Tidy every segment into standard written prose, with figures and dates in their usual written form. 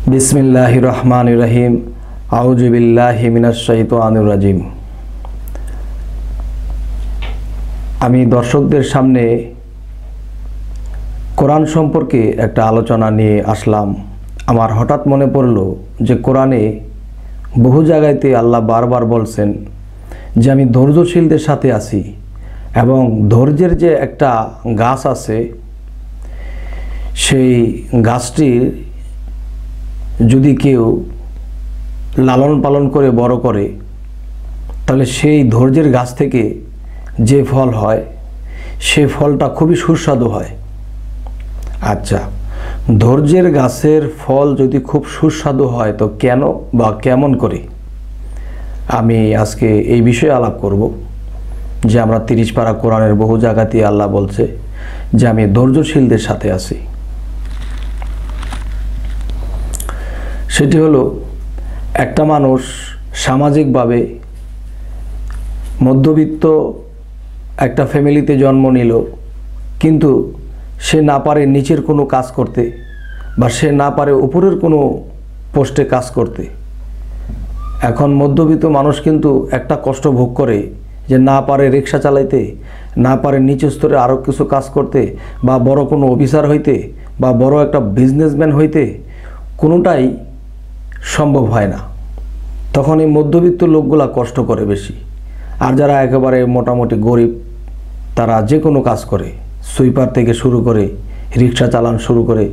बिस्मिल्लाहिर रहमानिर रहीम आऊज़ु बिल्लाहि मिनाश शाइतानिर राजीम। আমি দর্শকদের সামনে কোরআন সম্পর্কে একটা আলোচনা নিয়ে আসলাম। আমার হঠাৎ মনে পড়লো যে কোরআনে বহু জায়গাতে আল্লাহ বারবার বলছেন যে আমি ধৈর্যশীলদের সাথে আছি, এবং ধৈর্যের যে একটা গাছ আছে সেই গাছটির যদি কেউ লালন পালন করে বড় করে তাহলে সেই ধৈর্যের গাছ থেকে যে ফল হয় সে ফলটা খুবই সুস্বাদু হয়। আচ্ছা, ধৈর্যের গাছের ফল যদি খুব সুস্বাদু হয় তো কেন বা কেমন করে, আমি আজকে এই বিষয়ে আলাপ করব। যে আমরা 30 পারা কোরআনের বহু জায়গাতে আল্লাহ বলছে যে আমি ধৈর্যশীলদের সাথে আছি। সেটি হলো একটা মানুষ সামাজিকভাবে মধ্যবিত্ত একটা ফ্যামিলিতে জন্ম নিল, কিন্তু সে না পারে নিচের কোনো কাজ করতে বা সে না পারে উপরের কোনো পোস্টে কাজ করতে। এখন মধ্যবিত্ত মানুষ কিন্তু একটা কষ্ট ভোগ করে যে না পারে রিক্সা চালাইতে, না পারে নিচের স্তরে আরও কিছু কাজ করতে, বা বড় কোনো অফিসার হইতে, বা বড় একটা বিজনেসম্যান হইতে, কোনোটাই সম্ভব হয় না। তখন এই মধ্যবিত্ত লোকগুলা কষ্ট করে বেশি। আর যারা একেবারে মোটামুটি গরিব তারা যে কোনো কাজ করে, সুইপার থেকে শুরু করে রিক্সা চালান শুরু করে,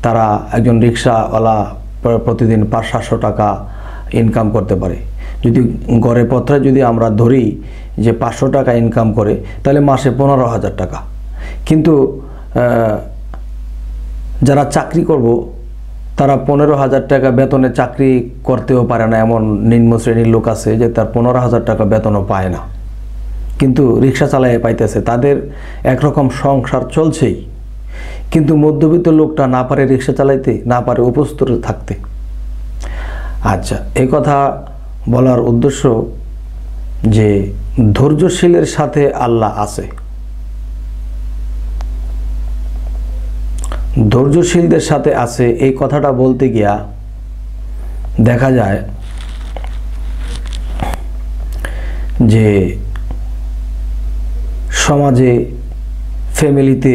তারা একজন রিক্সাওয়ালা প্রতিদিন 500-700 টাকা ইনকাম করতে পারে। যদি গড়ে পত্রে যদি আমরা ধরি যে 500 টাকা ইনকাম করে তাহলে মাসে 15,000 টাকা। কিন্তু যারা চাকরি করব তারা 15,000 টাকা বেতনে চাকরি করতেও পারে না, এমন নিম্ন শ্রেণীর লোক আছে যে তার 15,000 টাকা বেতনও পায় না, কিন্তু রিক্সা চালায় পাইতেছে, তাদের একরকম সংসার চলছেই। কিন্তু মধ্যবিত্ত লোকটা না পারে রিক্সা চালাইতে, না পারে উপস্তরে থাকতে। আচ্ছা, এই কথা বলার উদ্দেশ্য যে ধৈর্যশীলের সাথে আল্লাহ আছে। ধৈর্যশীলদের সাথে আছে এই কথাটা বলতে গিয়া দেখা যায় যে সমাজে ফ্যামিলিতে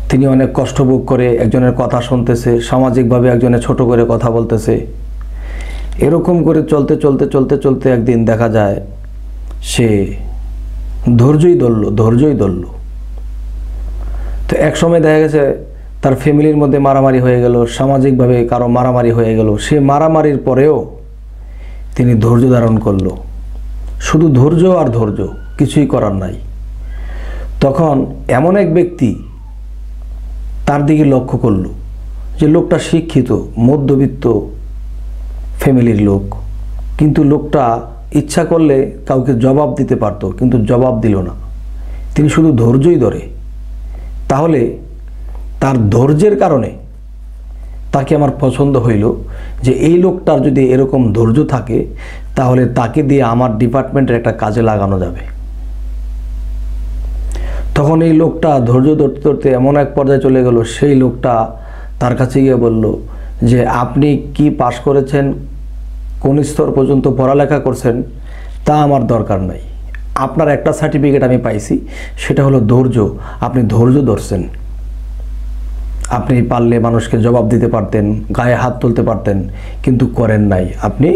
তিনি অনেক কষ্ট ভোগ করে একজনের কথা শুনতেছে, সামাজিকভাবে একজনের ছোট করে কথা বলতেছে। এরকম করে চলতে চলতে চলতে চলতে একদিন দেখা যায় সে ধৈর্যই ধরল। তো এক সময় দেখা গেছে তার ফ্যামিলির মধ্যে মারামারি হয়ে গেল, সামাজিকভাবে কারো মারামারি হয়ে গেল। সে মারামারির পরেও তিনি ধৈর্য ধারণ করলো, শুধু ধৈর্য আর ধৈর্য, কিছুই করার নাই। তখন এমন এক ব্যক্তি তার দিকে লক্ষ্য করলো যে লোকটা শিক্ষিত, মধ্যবিত্ত ফ্যামিলির লোক, কিন্তু লোকটা ইচ্ছা করলে কাউকে জবাব দিতে পারত, কিন্তু জবাব দিল না। তিনি শুধু ধৈর্যই ধরে। তাহলে তার ধৈর্যের কারণে তাকে আমার পছন্দ হইল যে এই লোকটার যদি এরকম ধৈর্য থাকে তাহলে তাকে দিয়ে আমার ডিপার্টমেন্টের একটা কাজে লাগানো যাবে। তখন এই লোকটা ধৈর্য ধরতে ধরতে এমন এক পর্যায়ে চলে গেল, সেই লোকটা তার কাছে গিয়ে বলল যে আপনি কি পাশ করেছেন, কোন স্তর পর্যন্ত পড়ালেখা করছেন তা আমার দরকার নাই, আপনার একটা সার্টিফিকেট আমি পাইছি, সেটা হলো ধৈর্য। আপনি ধৈর্য ধরছেন, আপনি পারলে মানুষকে জবাব দিতে পারতেন, গায়ে হাত তুলতে পারতেন, কিন্তু করেন নাই। আপনি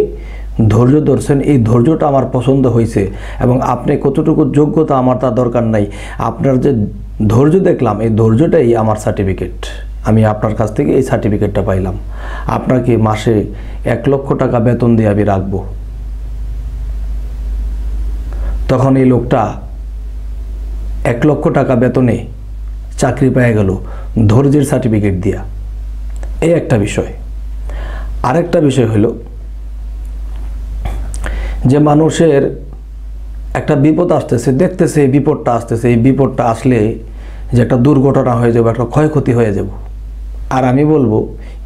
ধৈর্য ধরছেন, এই ধৈর্যটা আমার পছন্দ হয়েছে, এবং আপনি কতটুকু যোগ্যতা আমার তা দরকার নাই, আপনার যে ধৈর্য দেখলাম এই ধৈর্যটাই আমার সার্টিফিকেট। আমি আপনার কাছ থেকে এই সার্টিফিকেটটা পাইলাম, আপনাকে মাসে 1 লক্ষ টাকা বেতন দিয়ে আমি রাখবো। তখন এই লোকটা 1 লক্ষ টাকা বেতনে চাকরি পেয়ে গেল ধৈর্যের সার্টিফিকেট দিয়া। এই একটা বিষয়। আরেকটা বিষয় হলো যে মানুষের একটা বিপদ আসতেছে, দেখতেছে এই বিপদটা আসতেছে, এই বিপদটা আসলে যে একটা দুর্ঘটনা হয়ে যাবে, একটা ক্ষয়ক্ষতি হয়ে যাব। আর আমি বলবো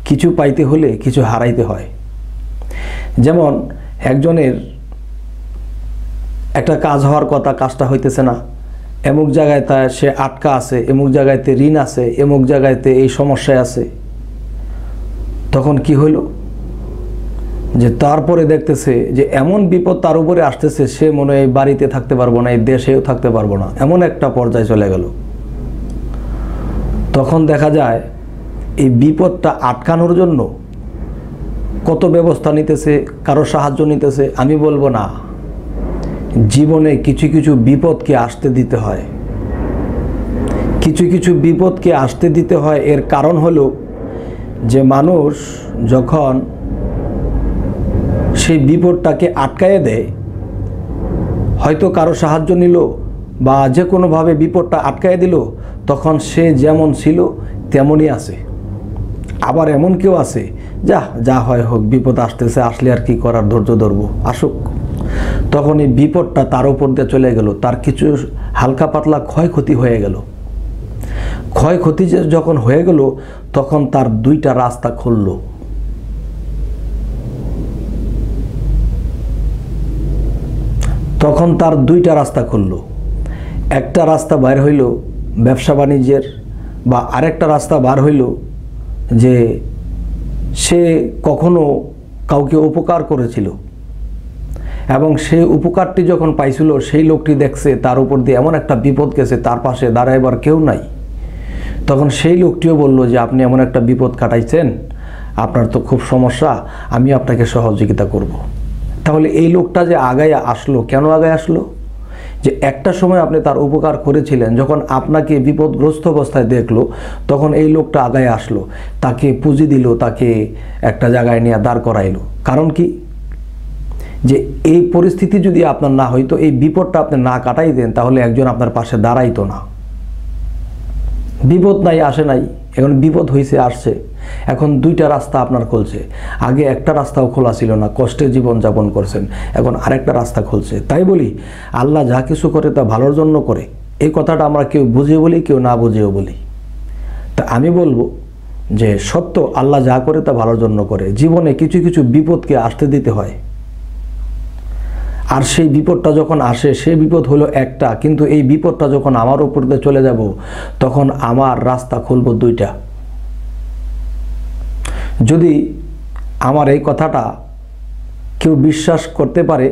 কিছু পাইতে হলে কিছু হারাইতে হয়। যেমন একজনের একটা কাজ হওয়ার কথা, কাজটা হইতেছে না, এমুক জায়গায় তা সে আটকা আছে, এমুক জায়গায়তে ঋণ আছে, এমুক জায়গায়তে এই সমস্যায় আছে। তখন কি হইল যে তারপরে দেখতেছে যে এমন বিপদ তার উপরে আসতেছে, সে মনে হয় বাড়িতে থাকতে পারবো না, এই দেশেও থাকতে পারবো না, এমন একটা পর্যায়ে চলে গেল। তখন দেখা যায় এই বিপদটা আটকানোর জন্য কত ব্যবস্থা নিতেছে, কারো সাহায্য নিতেছে। আমি বলবো না, জীবনে কিছু কিছু বিপদকে আসতে দিতে হয়, কিছু কিছু বিপদকে আসতে দিতে হয়। এর কারণ হলো যে মানুষ যখন সেই বিপদটাকে আটকায়ে দেয়, হয়তো কারো সাহায্য নিল বা যে কোনোভাবে বিপদটা আটকায়ে দিল, তখন সে যেমন ছিল তেমনই আছে। আবার এমন কেউ আছে, যা হয় হোক, বিপদ আসতেছে, আসলে আর কি করার, ধৈর্য ধরবো, আসুক। তখন এই বিপদটা তার উপর দিয়ে চলে গেল, তার কিছু হালকা পাতলা ক্ষয়ক্ষতি হয়ে গেল। ক্ষয়ক্ষতি যখন হয়ে গেল, তখন তার দুইটা রাস্তা খুলল। তখন তার দুইটা রাস্তা খুলল। একটা রাস্তা বাইর হইল ব্যবসা বাণিজ্যের, বা আরেকটা রাস্তা বার হইল যে সে কখনো কাউকে উপকার করেছিল এবং সেই উপকারটি যখন পাইছিল, সেই লোকটি দেখছে তার উপর দিয়ে এমন একটা বিপদ গেছে, তার পাশে দাঁড়াইবার কেউ নাই। তখন সেই লোকটিও বলল যে আপনি এমন একটা বিপদ কাটাইছেন, আপনার তো খুব সমস্যা, আমি আপনাকে সহযোগিতা করব। তাহলে এই লোকটা যে আগায় আসলো, কেন আগায় আসলো? যে একটা সময় আপনি তার উপকার করেছিলেন, যখন আপনাকে বিপদগ্রস্ত অবস্থায় দেখলো, তখন এই লোকটা আগায় আসলো, তাকে পুঁজি দিল, তাকে একটা জায়গায় নিয়ে দাঁড় করাইলো। কারণ কি? যে এই পরিস্থিতি যদি আপনার না হইতো, এই বিপদটা আপনি না কাটাই দেন, তাহলে একজন আপনার পাশে দাঁড়াইতো না। বিপদ নাই, আসে নাই, এখন বিপদ হয়েছে, আসছে। এখন দুইটা রাস্তা আপনার খুলছে। আগে একটা রাস্তাও খোলা ছিল না, কষ্টে জীবন যাপন করছেন, এখন আরেকটা রাস্তা খুলছে। তাই বলি, আল্লাহ যা কিছু করে তা ভালোর জন্য করে। এই কথাটা আমরা কেউ বুঝে বলি, কেউ না বুঝেও বলি। তা আমি বলবো যে সত্য, আল্লাহ যা করে তা ভালোর জন্য করে। জীবনে কিছু কিছু বিপদকে আসতে দিতে হয়। আর সেই বিপদটা যখন আসে, সেই বিপদ হলো একটা, কিন্তু এই বিপদটা যখন আমার উপর দিয়ে চলে যাব, তখন আমার রাস্তা খুলব দুইটা। যদি আমার এই কথাটা কেউ বিশ্বাস করতে পারে,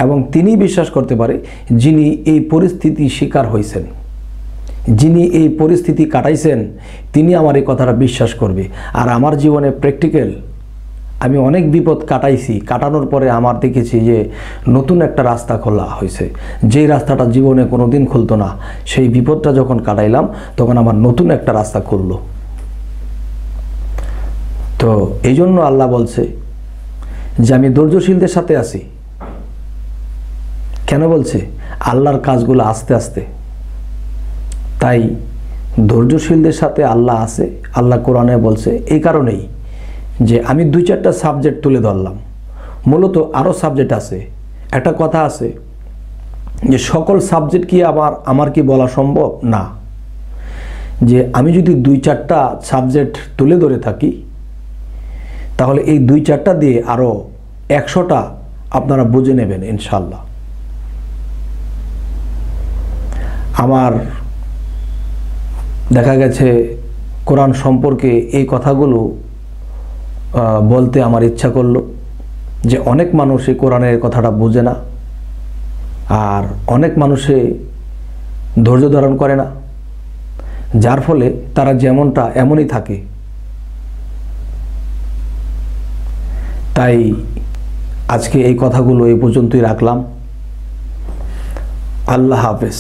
এবং তিনি বিশ্বাস করতে পারে যিনি এই পরিস্থিতি শিকার হয়েছেন, যিনি এই পরিস্থিতি কাটাইছেন, তিনি আমার এই কথাটা বিশ্বাস করবে। আর আমার জীবনে প্র্যাকটিক্যাল, আমি অনেক বিপদ কাটাইছি, কাটানোর পরে আমার দেখেছি যে নতুন একটা রাস্তা খোলা হয়েছে। যেই রাস্তাটা জীবনে কোনো দিন খুলতো না, সেই বিপদটা যখন কাটাইলাম, তখন আমার নতুন একটা রাস্তা খুললো। তো এই জন্য আল্লাহ বলছে যে আমি ধৈর্যশীলদের সাথে আছি। কেন বলছে? আল্লাহর কাজগুলো আস্তে আস্তে। তাই ধৈর্যশীলদের সাথে আল্লাহ আছে, আল্লাহ কোরআনে বলছে। এই কারণেই যে আমি দুই চারটা সাবজেক্ট তুলে ধরলাম, মূলত আরও সাবজেক্ট আছে। একটা কথা আছে যে সকল সাবজেক্ট কি আমার কি বলা সম্ভব না, যে আমি যদি দুই চারটা সাবজেক্ট তুলে ধরে থাকি, তাহলে এই দুই চারটা দিয়ে আরও 100টা আপনারা বুঝে নেবেন ইনশাল্লাহ। আমার দেখা গেছে কোরআন সম্পর্কে এই কথাগুলো বলতে আমার ইচ্ছা করলো, যে অনেক মানুষ এই কোরআনের কথাটা বোঝে না, আর অনেক মানুষে ধৈর্য ধারণ করে না, যার ফলে তারা যেমনটা এমনই থাকে। তাই আজকে এই কথাগুলো এই পর্যন্তই রাখলাম। আল্লাহ হাফেজ।